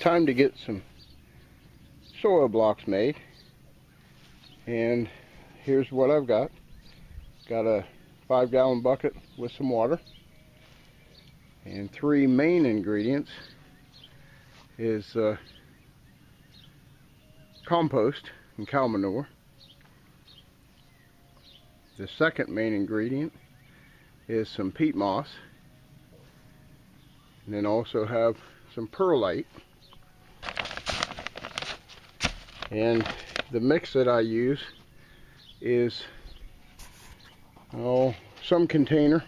time to get some soil blocks made, and here's what I've got. Got a 5-gallon bucket with some water, and 3 main ingredients is compost and cow manure. The second main ingredient is some peat moss, and then also have some perlite. And the mix that I use is some container,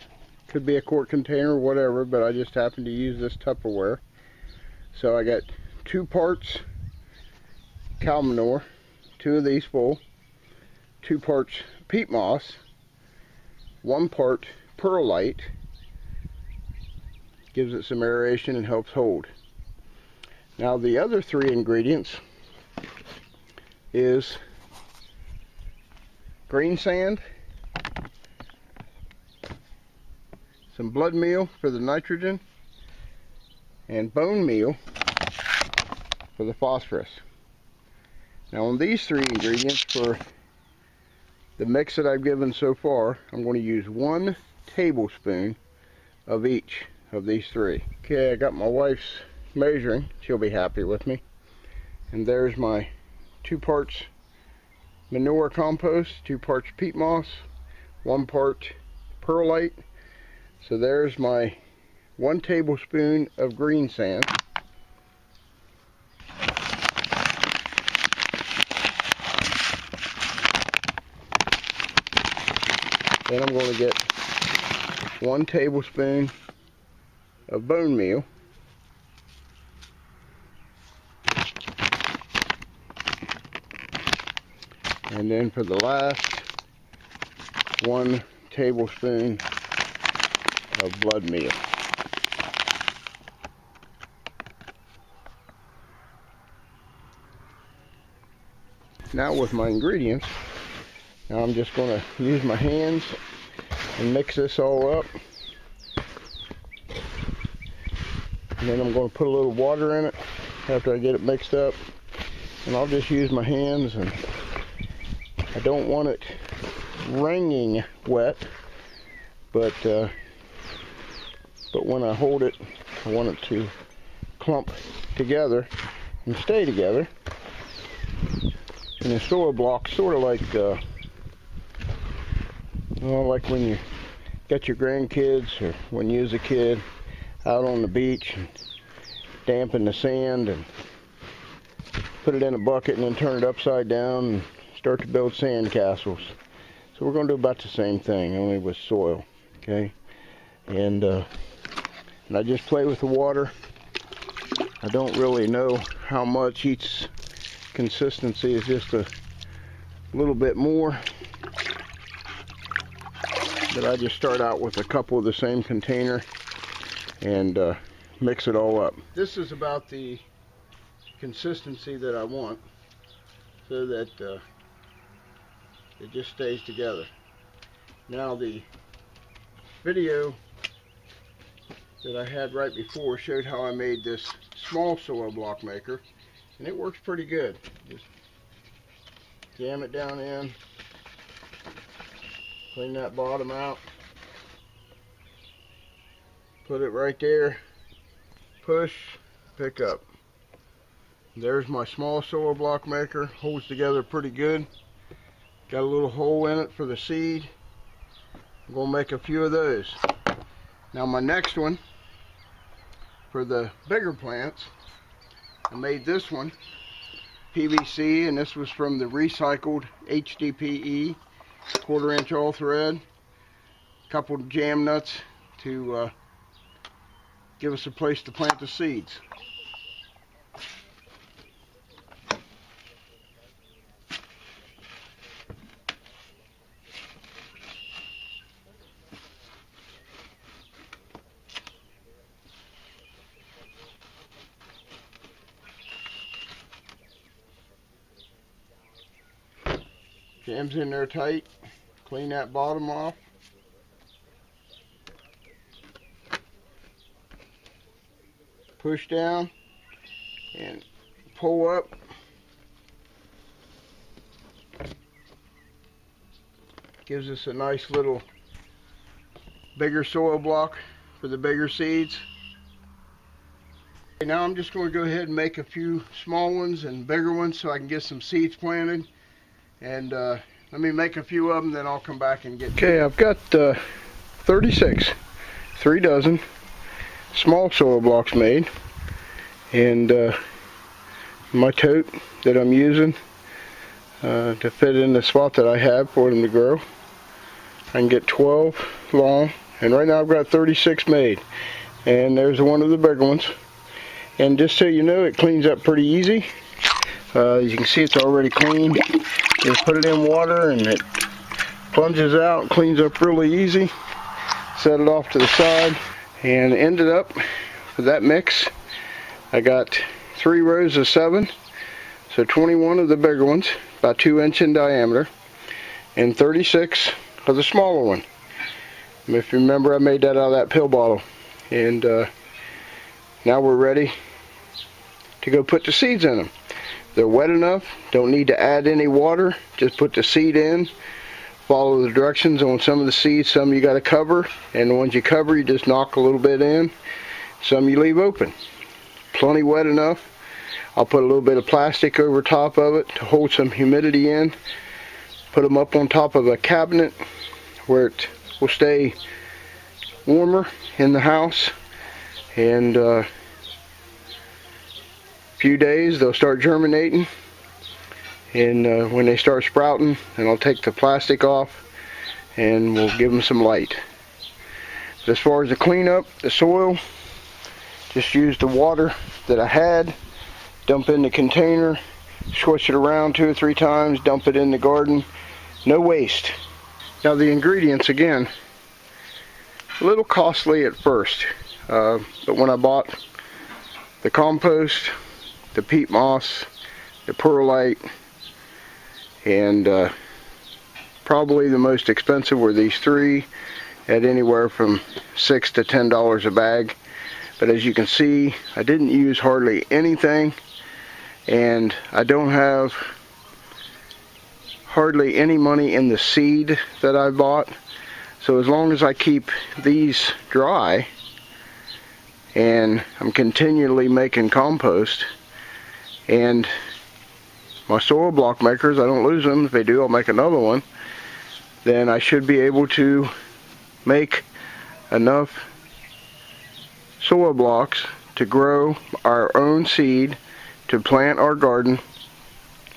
could be a quart container or whatever, but I just happen to use this Tupperware. So I got 2 parts cow manure, 2 of these full, 2 parts peat moss, 1 part perlite, gives it some aeration and helps hold. Now the other 3 ingredients is green sand, some blood meal for the nitrogen, and bone meal for the phosphorus. Now on these 3 ingredients, for the mix that I've given so far, I'm going to use 1 tablespoon of each of these 3. Okay, I got my wife's measuring. She'll be happy with me. And there's my 2 parts manure compost, 2 parts peat moss, 1 part perlite. So there's my 1 tablespoon of green sand. Then I'm going to get 1 tablespoon of bone meal. And then for the last, 1 tablespoon of blood meal. Now with my ingredients, now I'm just going to use my hands and mix this all up. And then I'm going to put a little water in it after I get it mixed up. And I'll just use my hands, and I don't want it wringing wet, but when I hold it, I want it to clump together and stay together. And the soil block, sort of like like when you got your grandkids, or when you was a kid out on the beach and dampen the sand and put it in a bucket and then turn it upside down and start to build sand castles. So we're going to do about the same thing, only with soil. Okay, and I just play with the water. I don't really know how much. Each consistency is just a little bit more, but I just start out with a couple of the same container and mix it all up. This is about the consistency that I want, so that it just stays together. Now the video that I had right before showed how I made this small soil block maker, and it works pretty good. Just jam it down in, clean that bottom out, put it right there, push, pick up. There's my small soil block maker, holds together pretty good. Got a little hole in it for the seed. I'm going to make a few of those. Now my next one, for the bigger plants, I made this one PVC, and this was from the recycled HDPE 1/4 inch all thread. A couple of jam nuts to give us a place to plant the seeds. Jams in there tight. Clean that bottom off. Push down and pull up. Gives us a nice little bigger soil block for the bigger seeds. Okay, now I'm just going to go ahead and make a few small ones and bigger ones so I can get some seeds planted. And let me make a few of them, then I'll come back and get. Okay, I've got 36, 3 dozen small soil blocks made, and my tote that I'm using to fit in the spot that I have for them to grow. I can get 12 long, and right now I've got 36 made, and there's one of the bigger ones. And just so you know, it cleans up pretty easy. As you can see, it's already clean. Just put it in water and it plunges out, cleans up really easy. Set it off to the side, and ended up with that mix. I got 3 rows of 7, so 21 of the bigger ones, about 2 inch in diameter, and 36 of the smaller one. If you remember, I made that out of that pill bottle. And now we're ready to go put the seeds in them. They're wet enough, don't need to add any water, just put the seed in. Follow the directions on some of the seeds. Some you got to cover, and the ones you cover you just knock a little bit in. Some you leave open. Plenty wet enough. I'll put a little bit of plastic over top of it to hold some humidity in. Put them up on top of a cabinet where it will stay warmer in the house, and a few days they'll start germinating, and when they start sprouting, then I'll take the plastic off and we'll give them some light. As far as the cleanup, the soil, just use the water that I had, dump in the container, swish it around 2 or 3 times, dump it in the garden. No waste. Now the ingredients, again, a little costly at first, but when I bought the compost, the peat moss, the perlite, and probably the most expensive were these 3 at anywhere from $6 to $10 a bag. But as you can see, I didn't use hardly anything, and I don't have hardly any money in the seed that I bought. So as long as I keep these dry and I'm continually making compost, and my soil block makers, I don't lose them. If they do, I'll make another one. Then I should be able to make enough soil blocks to grow our own seed to plant our garden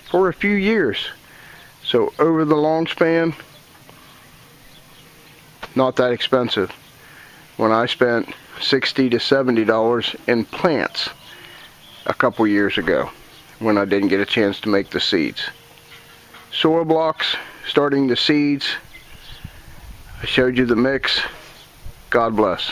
for a few years. So over the long span, not that expensive. When I spent $60 to $70 in plants a couple years ago, when I didn't get a chance to make the seeds. Soil blocks, starting the seeds. I showed you the mix. God bless.